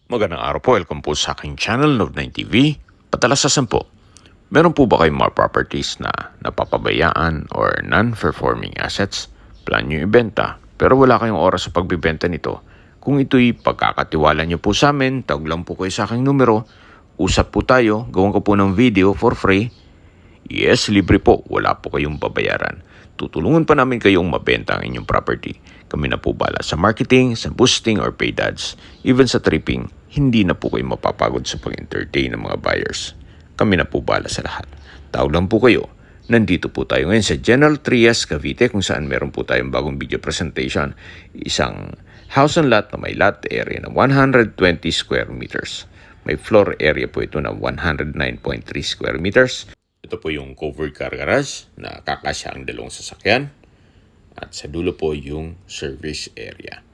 Magandang araw po, welcome po sa aking channel, Nov9 TV. Patalasasan po, meron po ba kayong mga properties na napapabayaan or non-performing assets? Plan nyo ibenta, pero wala kayong oras sa pagbibenta nito. Kung ito'y pagkakatiwala nyo po sa amin, tawag lang po kayo sa aking numero. Usap po tayo, gawan ko po ng video for free. Yes, libre po. Wala po kayong babayaran. Tutulungan pa namin kayong mabenta ang inyong property. Kami na po bala sa marketing, sa boosting or paid ads. Even sa tripping, hindi na po kayo mapapagod sa pag-entertain ng mga buyers. Kami na po bala sa lahat. Tawag lang po kayo. Nandito po tayo ngayon sa General Trias, Cavite kung saan meron po tayong bagong video presentation. Isang house and lot na may lot area na 120 square meters. May floor area po ito na 109.3 square meters. Ito po yung covered car garage na kakasya ang dalawang sasakyan. At sa dulo po yung service area.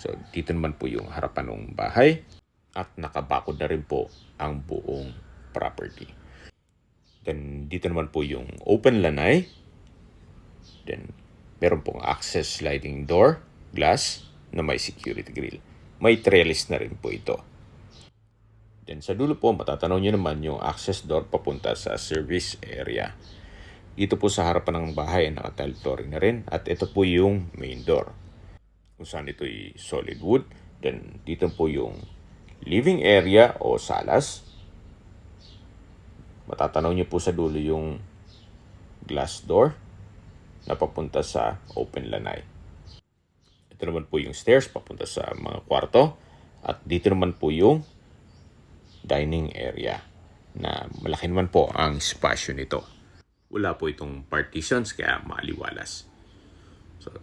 So dito naman po yung harapan ng bahay. At nakabakod na rin po ang buong property. Then dito naman po yung open lanay. Then meron pong access sliding door, glass na may security grill. May trellis na rin po ito. Then sa dulo po, matatanaw nyo naman yung access door papunta sa service area. Dito po sa harapan ng bahay, naka-tile flooring na rin. At ito po yung main door. Kung saan ito ay solid wood. Then dito po yung living area o salas. Matatanaw nyo po sa dulo yung glass door na papunta sa open lanay. Ito naman po yung stairs papunta sa mga kwarto. At dito naman po yung dining area na malaki naman po ang spasyo nito. Wala po itong partitions kaya maliwalas. So,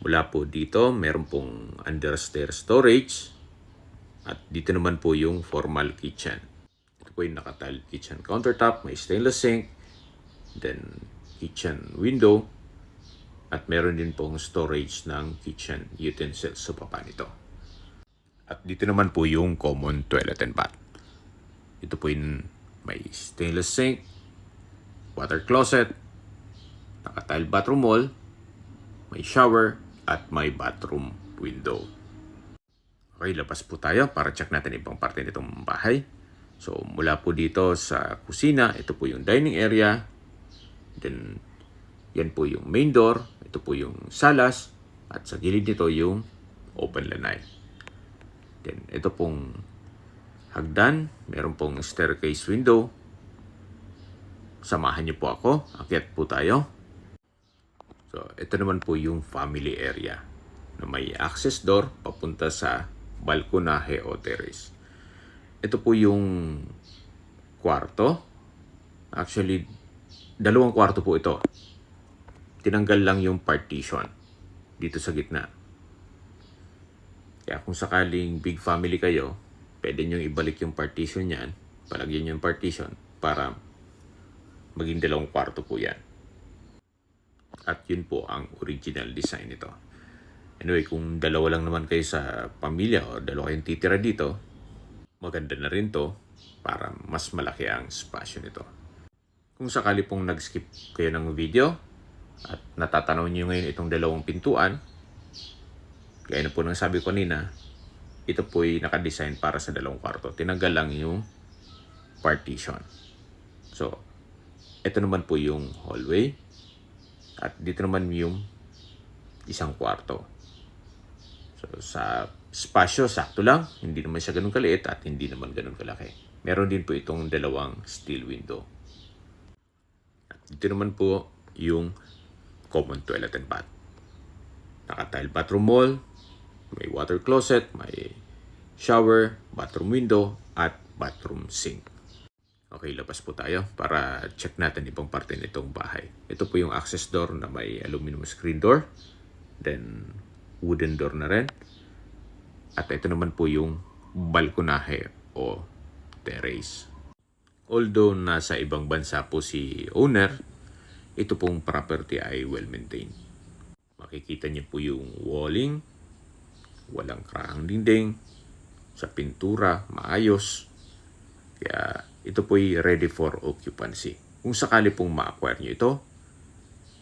mula po dito meron pong understair storage at dito naman po yung formal kitchen. Ito po yung naka-tile kitchen countertop, may stainless sink, then kitchen window at meron din pong storage ng kitchen utensils sa baba nito. At dito naman po yung common toilet and bath. Ito po yung may stainless sink, water closet, naka-tile bathroom wall, may shower, at may bathroom window. Okay, labas po tayo para check natin ibang parte nitong bahay. So, mula po dito sa kusina, ito po yung dining area. Then, yan po yung main door. Ito po yung salas. At sa gilid nito yung open lanay. Then, ito pong hagdan, meron pong staircase window. Samahan niyo po ako, akyat po tayo. So, ito naman po yung family area na may access door papunta sa balkonahe o terrace. Ito po yung kwarto. Actually, dalawang kwarto po ito. Tinanggal lang yung partition dito sa gitna. Kaya kung sakaling big family kayo, pwede nyo ibalik yung partition yan, palagyan nyo yung partition para maging dalawang kwarto po yan. At yun po ang original design nito. Anyway, kung dalawa lang naman kayo sa pamilya o dalawa kayong titira dito, maganda na rin to para mas malaki ang spasyo nito. Kung sakali pong nag-skip kayo ng video at natatanaw nyo ngayon itong dalawang pintuan, gaya na po ng sabi ko kanina, ito po ay nakadesign para sa dalawang kwarto. Tinanggal lang yung partition. So, ito naman po yung hallway. At dito naman yung isang kwarto. So, sa spasyo, sakto lang. Hindi naman siya ganun kaliit at hindi naman ganun kalaki. Meron din po itong dalawang steel window. At dito naman po yung common toilet and bath. Naka-tile bathroom wall, may water closet, may shower, bathroom window, at bathroom sink. Okay, labas po tayo para check natin ibang parte nitong bahay. Ito po yung access door na may aluminum screen door. Then, wooden door na rin. At ito naman po yung balkonahe o terrace. Although nasa ibang bansa po si owner, ito pong property ay well-maintained. Makikita niyo po yung walling, walang krahang dinding, sa pintura, maayos. Kaya ito po'y ready for occupancy. Kung sakali pong ma-acquire nyo ito,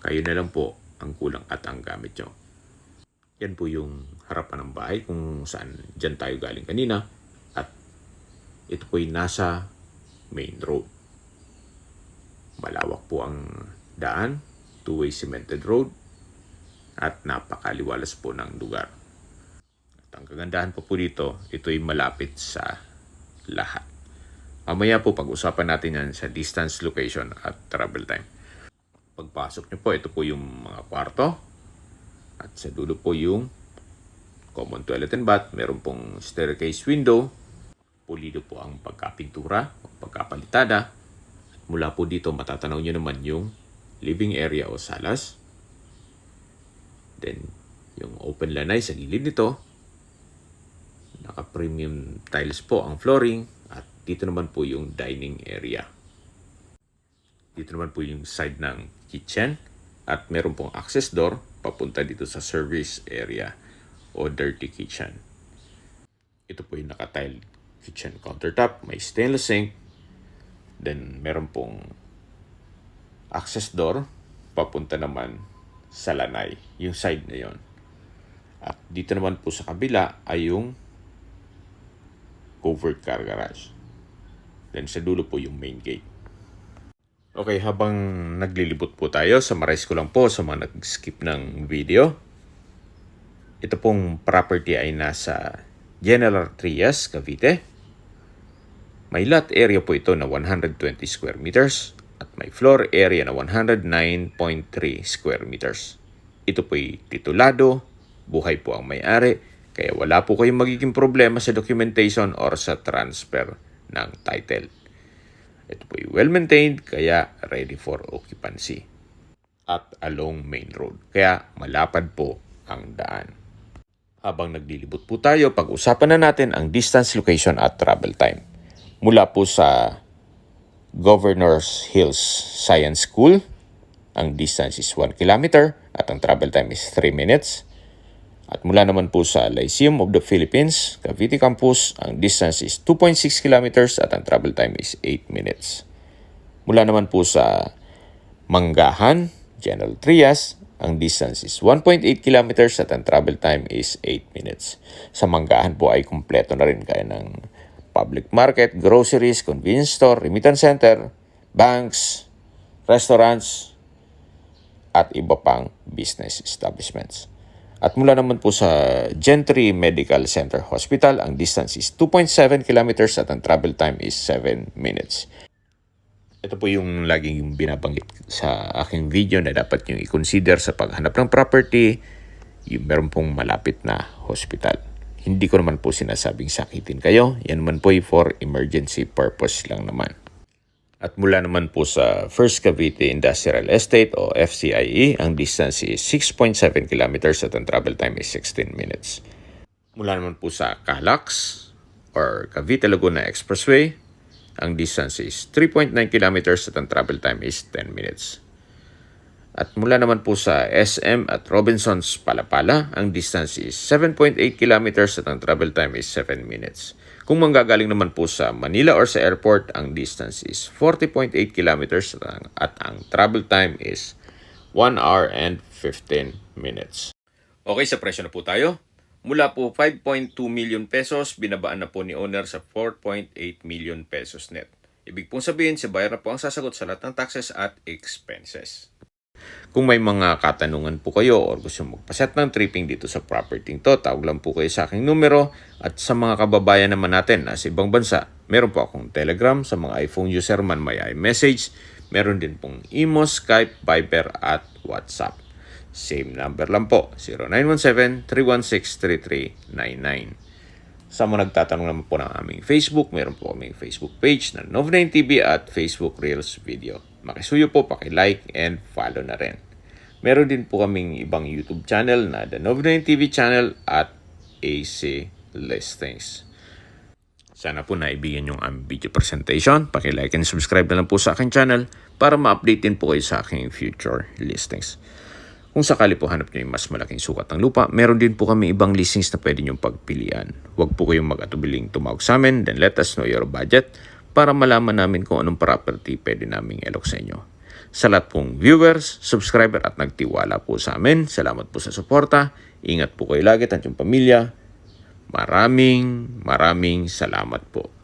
kayo na lang po ang kulang at ang gamit nyo. Yan po yung harapan ng bahay kung saan dyan tayo galing kanina. ito po'y nasa main road. Malawak po ang daan, two-way cemented road, at napakaliwalas po ng lugar. At ang kagandahan po dito, ito'y malapit sa lahat. Mamaya po pag-usapan natin yan sa distance, location, at travel time. Pagpasok nyo po, ito po yung mga kwarto. At sa dulo po yung common toilet and bath. Meron pong staircase window. Pulido po ang pagkapintura o pagkapalitada. At mula po dito, matatanaw nyo naman yung living area o salas. Then, yung open lanay sa gilid nito. Naka-premium tiles po ang flooring. At dito naman po yung dining area. Dito naman po yung side ng kitchen. At meron pong access door papunta dito sa service area o dirty kitchen. Ito po yung naka-tile kitchen countertop. May stainless sink. Then meron pong access door papunta naman sa lanay. Yung side na yon. At dito naman po sa kabila ay yung covered car garage. Then sa dulo po yung main gate. Okay, habang naglilibot po tayo, summarize ko lang po sa mga nag-skip ng video. Ito pong property ay nasa General Trias, Cavite. May lot area po ito na 120 square meters at may floor area na 109.3 square meters. Ito po'y titulado, buhay po ang may-ari, kaya wala po kayong magiging problema sa documentation or sa transfer ng title. Ito po'y well-maintained, kaya ready for occupancy. At along main road, kaya malapad po ang daan. Habang naglilibot po tayo, pag-usapan na natin ang distance, location at travel time. Mula po sa Governors Hills Science School, ang distance is 1 kilometer at ang travel time is 3 minutes. At mula naman po sa Lyceum of the Philippines, Cavite Campus, ang distance is 2.6 kilometers at ang travel time is 8 minutes. Mula naman po sa Manggahan, General Trias, ang distance is 1.8 kilometers at ang travel time is 8 minutes. Sa Manggahan po ay kumpleto na rin kaya ng public market, groceries, convenience store, remittance center, banks, restaurants, at iba pang business establishments. At mula naman po sa Gentry Medical Center Hospital, ang distance is 2.7 kilometers at ang travel time is 7 minutes. Ito po yung laging binabanggit sa aking video na dapat nyo i-consider sa paghanap ng property, yung meron pong malapit na hospital. Hindi ko naman po sinasabing sakitin kayo, yan naman po for emergency purpose lang naman. At mula naman po sa First Cavite Industrial Estate o FCIE, ang distance is 6.7 kilometers at ang travel time is 16 minutes. Mula naman po sa Calax or Cavite Laguna Expressway, ang distance is 3.9 kilometers at ang travel time is 10 minutes. At mula naman po sa SM at Robinsons Palapala, ang distance is 7.8 kilometers at ang travel time is 7 minutes. Kung manggagaling naman po sa Manila or sa airport, ang distance is 40.8 kilometers at ang travel time is 1 hour and 15 minutes. Okay, sa presyo na po tayo. Mula po 5.2 million pesos, binabaan na po ni owner sa 4.8 million pesos net. Ibig pong sabihin, si buyer na po ang sasagot sa lahat ng taxes at expenses. Kung may mga katanungan po kayo or gusto magpaset ng tripping dito sa property to, tawag lang po kayo sa aking numero. At sa mga kababayan naman natin na sa ibang bansa, meron po akong Telegram. Sa mga iPhone user man may iMessage. Meron din pong Imo, Skype, Viber at WhatsApp. Same number lang po, 0917-316-3399. Sa mga nagtatanong naman po ng aming Facebook, meron po kaming Facebook page na Nov9 TV at Facebook Reels Video. Makisuyo po, paki-like and follow na rin. Meron din po kaming ibang YouTube channel na The Nov9 TV channel at AC Listings. Sana po naibigyan yung aming video presentation. Paki-like and subscribe na lang po sa aking channel para ma-update din po kayo sa aking future listings. Kung sakali po hanap nyo yung mas malaking sukat ng lupa, meron din po kami ibang listings na pwede nyong pagpilian. Huwag po kayong mag-atubiling tumawag sa amin, then let us know your budget para malaman namin kung anong property pwede naming ilok sa inyo. Sa lahat pong viewers, subscriber at nagtiwala po sa amin, salamat po sa suporta. Ingat po kayo lagi at yung pamilya. Maraming salamat po.